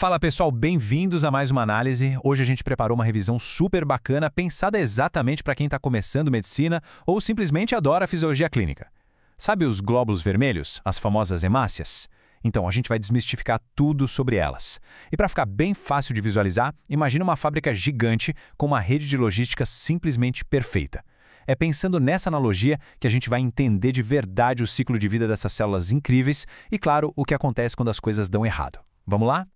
Fala pessoal, bem-vindos a mais uma análise. Hoje a gente preparou uma revisão super bacana, pensada exatamente para quem está começando medicina ou simplesmente adora a fisiologia clínica. Sabe os glóbulos vermelhos, as famosas hemácias? Então, a gente vai desmistificar tudo sobre elas. E para ficar bem fácil de visualizar, imagine uma fábrica gigante com uma rede de logística simplesmente perfeita. É pensando nessa analogia que a gente vai entender de verdade o ciclo de vida dessas células incríveis e, claro, o que acontece quando as coisas dão errado. Vamos lá?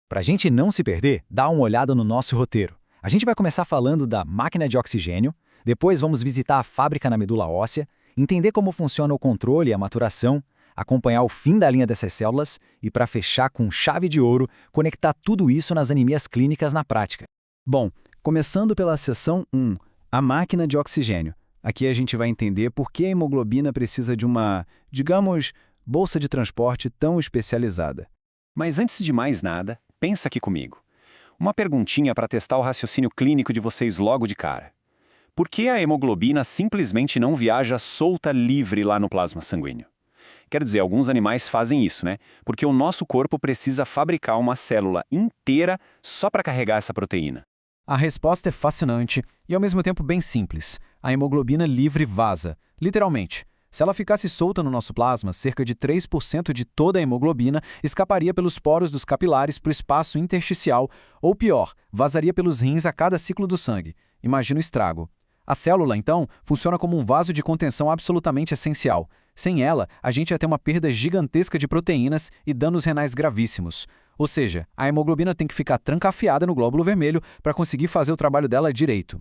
Para a gente não se perder, dá uma olhada no nosso roteiro. A gente vai começar falando da máquina de oxigênio, depois vamos visitar a fábrica na medula óssea, entender como funciona o controle e a maturação, acompanhar o fim da linha dessas células e, para fechar com chave de ouro, conectar tudo isso nas anemias clínicas na prática. Bom, começando pela seção 1, a máquina de oxigênio. Aqui a gente vai entender por que a hemoglobina precisa de uma, digamos, bolsa de transporte tão especializada. Mas antes de mais nada, pensa aqui comigo. Uma perguntinha para testar o raciocínio clínico de vocês logo de cara. Por que a hemoglobina simplesmente não viaja solta livre lá no plasma sanguíneo? Quer dizer, alguns animais fazem isso, né? Porque o nosso corpo precisa fabricar uma célula inteira só para carregar essa proteína. A resposta é fascinante e ao mesmo tempo bem simples. A hemoglobina livre vaza, literalmente. Se ela ficasse solta no nosso plasma, cerca de 3% de toda a hemoglobina escaparia pelos poros dos capilares para o espaço intersticial, ou pior, vazaria pelos rins a cada ciclo do sangue. Imagina o estrago. A célula, então, funciona como um vaso de contenção absolutamente essencial. Sem ela, a gente ia ter uma perda gigantesca de proteínas e danos renais gravíssimos. Ou seja, a hemoglobina tem que ficar trancafiada no glóbulo vermelho para conseguir fazer o trabalho dela direito.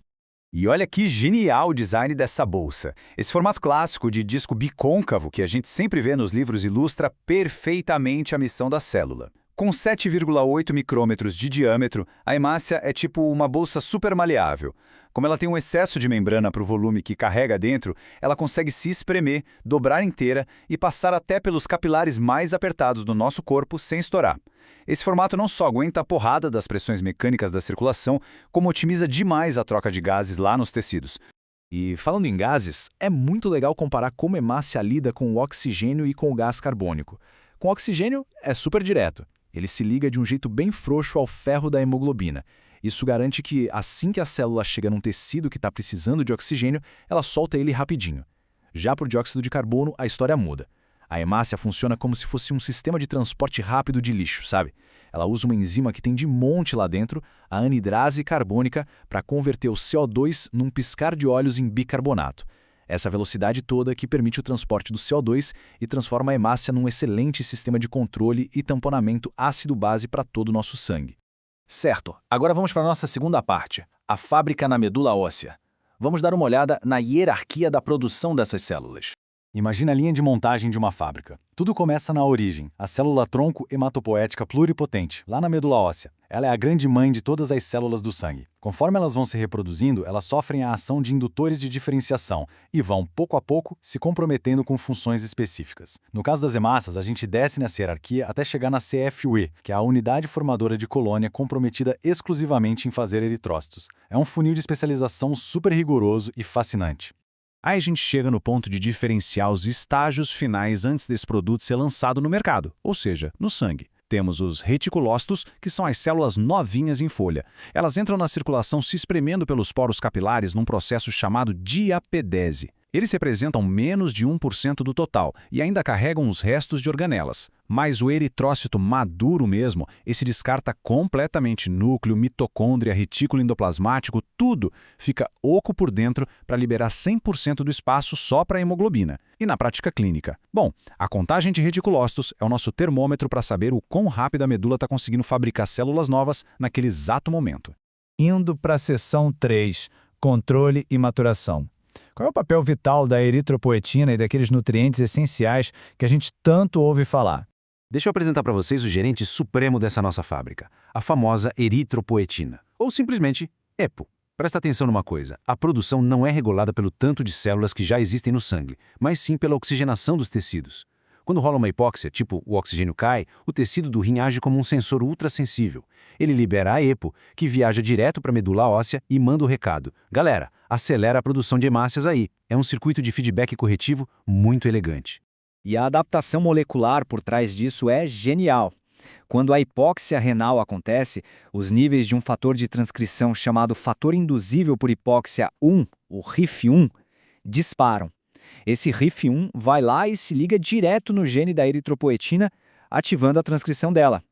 E olha que genial o design dessa bolsa. Esse formato clássico de disco bicôncavo que a gente sempre vê nos livros ilustra perfeitamente a missão da célula. Com 7,8 micrômetros de diâmetro, a hemácia é tipo uma bolsa super maleável. Como ela tem um excesso de membrana para o volume que carrega dentro, ela consegue se espremer, dobrar inteira e passar até pelos capilares mais apertados do nosso corpo sem estourar. Esse formato não só aguenta a porrada das pressões mecânicas da circulação, como otimiza demais a troca de gases lá nos tecidos. E falando em gases, é muito legal comparar como a hemácia lida com o oxigênio e com o gás carbônico. Com o oxigênio é super direto. Ele se liga de um jeito bem frouxo ao ferro da hemoglobina. Isso garante que, assim que a célula chega num tecido que está precisando de oxigênio, ela solta ele rapidinho. Já para o dióxido de carbono, a história muda. A hemácia funciona como se fosse um sistema de transporte rápido de lixo, sabe? Ela usa uma enzima que tem de monte lá dentro, a anidrase carbônica, para converter o CO2 num piscar de olhos em bicarbonato. Essa velocidade toda que permite o transporte do CO2 e transforma a hemácia num excelente sistema de controle e tamponamento ácido-base para todo o nosso sangue. Certo, agora vamos para a nossa segunda parte, a fábrica na medula óssea. Vamos dar uma olhada na hierarquia da produção dessas células. Imagina a linha de montagem de uma fábrica. Tudo começa na origem, a célula-tronco hematopoética pluripotente, lá na medula óssea. Ela é a grande mãe de todas as células do sangue. Conforme elas vão se reproduzindo, elas sofrem a ação de indutores de diferenciação e vão, pouco a pouco, se comprometendo com funções específicas. No caso das hemácias, a gente desce nessa hierarquia até chegar na CFUE, que é a unidade formadora de colônia comprometida exclusivamente em fazer eritrócitos. É um funil de especialização super rigoroso e fascinante. Aí a gente chega no ponto de diferenciar os estágios finais antes desse produto ser lançado no mercado, ou seja, no sangue. Temos os reticulócitos, que são as células novinhas em folha. Elas entram na circulação se espremendo pelos poros capilares num processo chamado diapedese. Eles representam menos de 1% do total e ainda carregam os restos de organelas. Mas o eritrócito maduro mesmo, esse descarta completamente núcleo, mitocôndria, retículo endoplasmático, tudo fica oco por dentro para liberar 100% do espaço só para a hemoglobina. E na prática clínica? Bom, a contagem de reticulócitos é o nosso termômetro para saber o quão rápido a medula está conseguindo fabricar células novas naquele exato momento. Indo para a seção 3, controle e maturação. Qual é o papel vital da eritropoetina e daqueles nutrientes essenciais que a gente tanto ouve falar? Deixa eu apresentar para vocês o gerente supremo dessa nossa fábrica, a famosa eritropoetina, ou simplesmente EPO. Presta atenção numa coisa, a produção não é regulada pelo tanto de células que já existem no sangue, mas sim pela oxigenação dos tecidos. Quando rola uma hipóxia, tipo o oxigênio cai, o tecido do rim age como um sensor ultrassensível. Ele libera a EPO, que viaja direto para a medula óssea e manda o recado. Galera, acelera a produção de hemácias aí. É um circuito de feedback corretivo muito elegante. E a adaptação molecular por trás disso é genial. Quando a hipóxia renal acontece, os níveis de um fator de transcrição chamado fator induzível por hipóxia 1, o RIF1, disparam. Esse RIF1 vai lá e se liga direto no gene da eritropoetina, ativando a transcrição dela.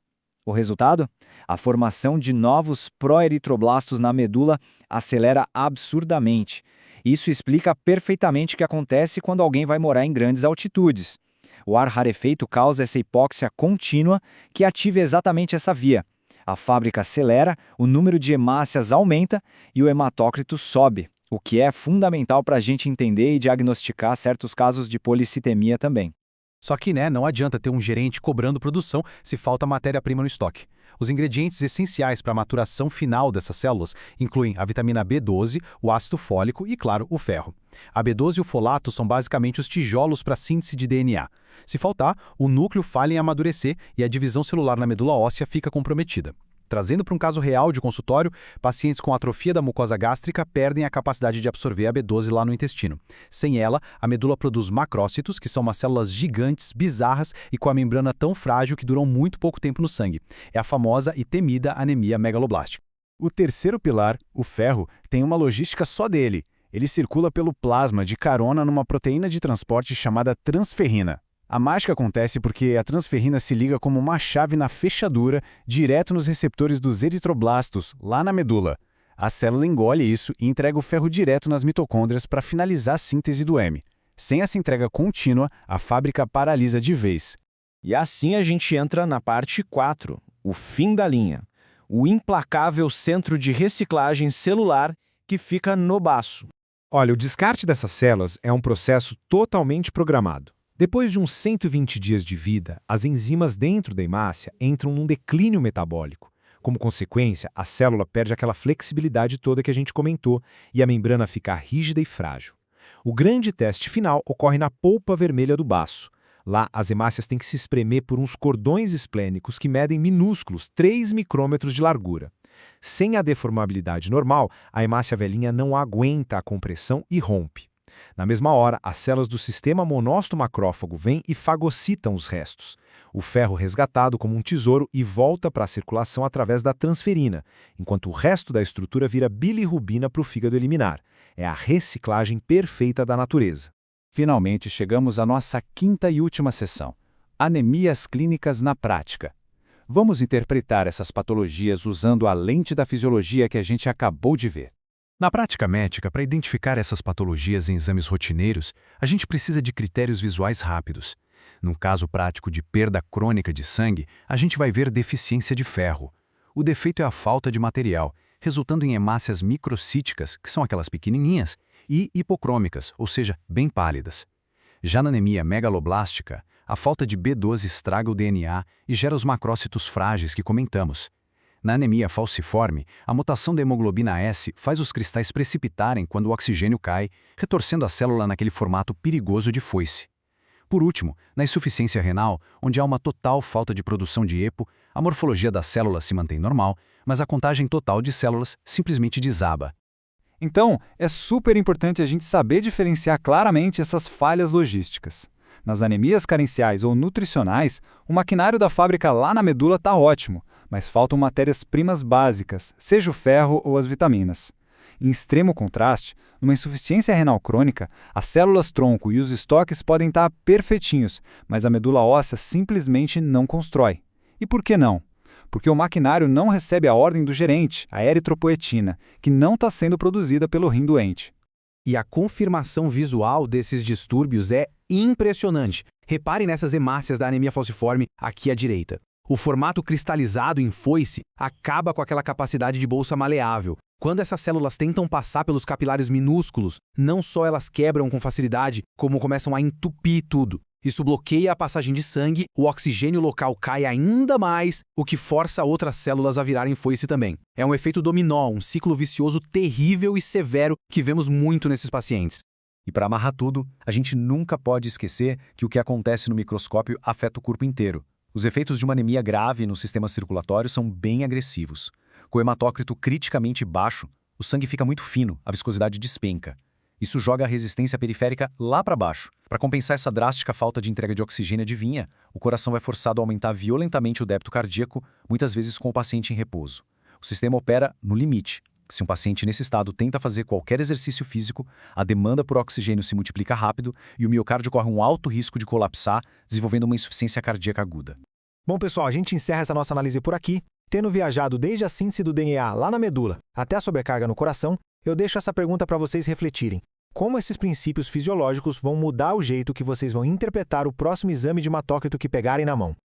O resultado? A formação de novos proeritroblastos na medula acelera absurdamente. Isso explica perfeitamente o que acontece quando alguém vai morar em grandes altitudes. O ar rarefeito causa essa hipóxia contínua que ativa exatamente essa via. A fábrica acelera, o número de hemácias aumenta e o hematócrito sobe, o que é fundamental para a gente entender e diagnosticar certos casos de policitemia também. Só que, não adianta ter um gerente cobrando produção se falta matéria-prima no estoque. Os ingredientes essenciais para a maturação final dessas células incluem a vitamina B12, o ácido fólico e, claro, o ferro. A B12 e o folato são basicamente os tijolos para a síntese de DNA. Se faltar, o núcleo falha em amadurecer e a divisão celular na medula óssea fica comprometida. Trazendo para um caso real de consultório, pacientes com atrofia da mucosa gástrica perdem a capacidade de absorver a B12 lá no intestino. Sem ela, a medula produz macrócitos, que são umas células gigantes, bizarras e com a membrana tão frágil que duram muito pouco tempo no sangue. É a famosa e temida anemia megaloblástica. O terceiro pilar, o ferro, tem uma logística só dele. Ele circula pelo plasma de carona numa proteína de transporte chamada transferrina. A mágica acontece porque a transferrina se liga como uma chave na fechadura, direto nos receptores dos eritroblastos, lá na medula. A célula engole isso e entrega o ferro direto nas mitocôndrias para finalizar a síntese do M. Sem essa entrega contínua, a fábrica paralisa de vez. E assim a gente entra na parte 4, o fim da linha. O implacável centro de reciclagem celular que fica no baço. Olha, o descarte dessas células é um processo totalmente programado. Depois de uns 120 dias de vida, as enzimas dentro da hemácia entram num declínio metabólico. Como consequência, a célula perde aquela flexibilidade toda que a gente comentou e a membrana fica rígida e frágil. O grande teste final ocorre na polpa vermelha do baço. Lá, as hemácias têm que se espremer por uns cordões esplênicos que medem minúsculos, 3 micrômetros de largura. Sem a deformabilidade normal, a hemácia velhinha não aguenta a compressão e rompe. Na mesma hora, as células do sistema monócito-macrófago vêm e fagocitam os restos. O ferro resgatado como um tesouro e volta para a circulação através da transferina, enquanto o resto da estrutura vira bilirrubina para o fígado eliminar. É a reciclagem perfeita da natureza. Finalmente chegamos à nossa quinta e última sessão: anemias clínicas na prática. Vamos interpretar essas patologias usando a lente da fisiologia que a gente acabou de ver. Na prática médica, para identificar essas patologias em exames rotineiros, a gente precisa de critérios visuais rápidos. Num caso prático de perda crônica de sangue, a gente vai ver deficiência de ferro. O defeito é a falta de material, resultando em hemácias microcíticas, que são aquelas pequenininhas, e hipocrômicas, ou seja, bem pálidas. Já na anemia megaloblástica, a falta de B12 estraga o DNA e gera os macrócitos frágeis que comentamos. Na anemia falciforme, a mutação da hemoglobina S faz os cristais precipitarem quando o oxigênio cai, retorcendo a célula naquele formato perigoso de foice. Por último, na insuficiência renal, onde há uma total falta de produção de EPO, a morfologia da célula se mantém normal, mas a contagem total de células simplesmente desaba. Então, é super importante a gente saber diferenciar claramente essas falhas logísticas. Nas anemias carenciais ou nutricionais, o maquinário da fábrica lá na medula está ótimo, mas faltam matérias-primas básicas, seja o ferro ou as vitaminas. Em extremo contraste, numa insuficiência renal crônica, as células-tronco e os estoques podem estar perfeitinhos, mas a medula óssea simplesmente não constrói. E por que não? Porque o maquinário não recebe a ordem do gerente, a eritropoetina, que não está sendo produzida pelo rim doente. E a confirmação visual desses distúrbios é impressionante. Reparem nessas hemácias da anemia falciforme aqui à direita. O formato cristalizado em foice acaba com aquela capacidade de bolsa maleável. Quando essas células tentam passar pelos capilares minúsculos, não só elas quebram com facilidade, como começam a entupir tudo. Isso bloqueia a passagem de sangue, o oxigênio local cai ainda mais, o que força outras células a virarem foice também. É um efeito dominó, um ciclo vicioso terrível e severo que vemos muito nesses pacientes. E para amarrar tudo, a gente nunca pode esquecer que o que acontece no microscópio afeta o corpo inteiro. Os efeitos de uma anemia grave no sistema circulatório são bem agressivos. Com o hematócrito criticamente baixo, o sangue fica muito fino, a viscosidade despenca. Isso joga a resistência periférica lá para baixo. Para compensar essa drástica falta de entrega de oxigênio, adivinha, o coração vai forçado a aumentar violentamente o débito cardíaco, muitas vezes com o paciente em repouso. O sistema opera no limite. Se um paciente nesse estado tenta fazer qualquer exercício físico, a demanda por oxigênio se multiplica rápido e o miocárdio corre um alto risco de colapsar, desenvolvendo uma insuficiência cardíaca aguda. Bom, pessoal, a gente encerra essa nossa análise por aqui. Tendo viajado desde a síntese do DNA lá na medula até a sobrecarga no coração, eu deixo essa pergunta para vocês refletirem. Como esses princípios fisiológicos vão mudar o jeito que vocês vão interpretar o próximo exame de hematócrito que pegarem na mão?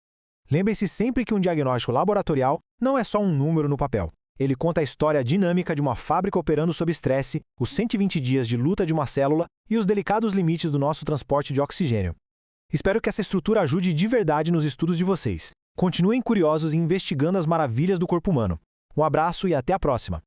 Lembre-se sempre que um diagnóstico laboratorial não é só um número no papel. Ele conta a história dinâmica de uma fábrica operando sob estresse, os 120 dias de luta de uma célula e os delicados limites do nosso transporte de oxigênio. Espero que essa estrutura ajude de verdade nos estudos de vocês. Continuem curiosos e investigando as maravilhas do corpo humano. Um abraço e até a próxima!